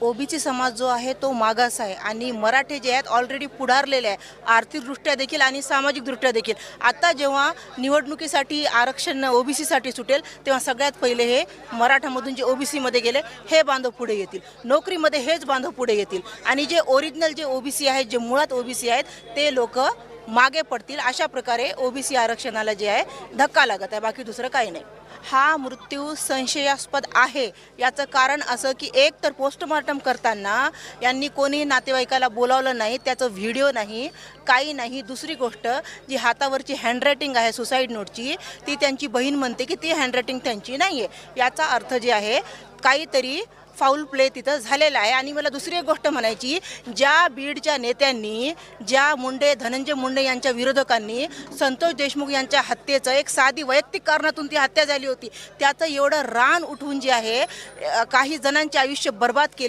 OBC समाज जो आहे तो मागास आहे आणि मराठे जे आहेत ऑलरेडी पुढारलेले आहे आर्थिकदृष्ट्या देखील आणि सामाजिकदृष्ट्या देखील। आता जेव्हा निवडणुकीसाठी आरक्षण ओबीसीसाठी सुटेल तेव्हा सगळ्यात पहिले हे मराठामधून जे ओबीसीमध्ये गेले हे बांधव पुढे येतील, नोकरीमध्ये हेच बांधव पुढे येतील आणि जे ओरिजिनल जे ओबीसी आहेत, जे मुळात ओबीसी आहेत ते लोक मागे पडतील। अशा प्रकारे ओबीसी आरक्षणाला जे आहे धक्का लागत आहे, बाकी दुसरं काही नाही। हा मृत्यू संशयास्पद आहे याचं कारण असं की एक तर पोस्टमॉर्टम करताना यांनी कोणी नातेवाईकाला बोलावलं नाही, त्याचं व्हिडिओ नाही, काही नाही। दुसरी गोष्ट जी हातावरची हँडरायटिंग आहे सुसाईड नोटची ती त्यांची बहीण म्हणते की ती हँडरायटिंग त्यांची नाही आहे। याचा अर्थ जे आहे काहीतरी फाऊल प्ले तिथं झालेला आहे। आणि मला दुसरी एक गोष्ट म्हणायची, ज्या बीडच्या नेत्यांनी, ज्या धनंजय मुंडे यांच्या विरोधकांनी संतोष देशमुख यांच्या हत्येचं एक साधी वैयक्तिक कारणातून ती हत्या झाली होती, त्याचं एवढं रान उठवून जे आहे काही जणांचे आयुष्य बर्बाद केले।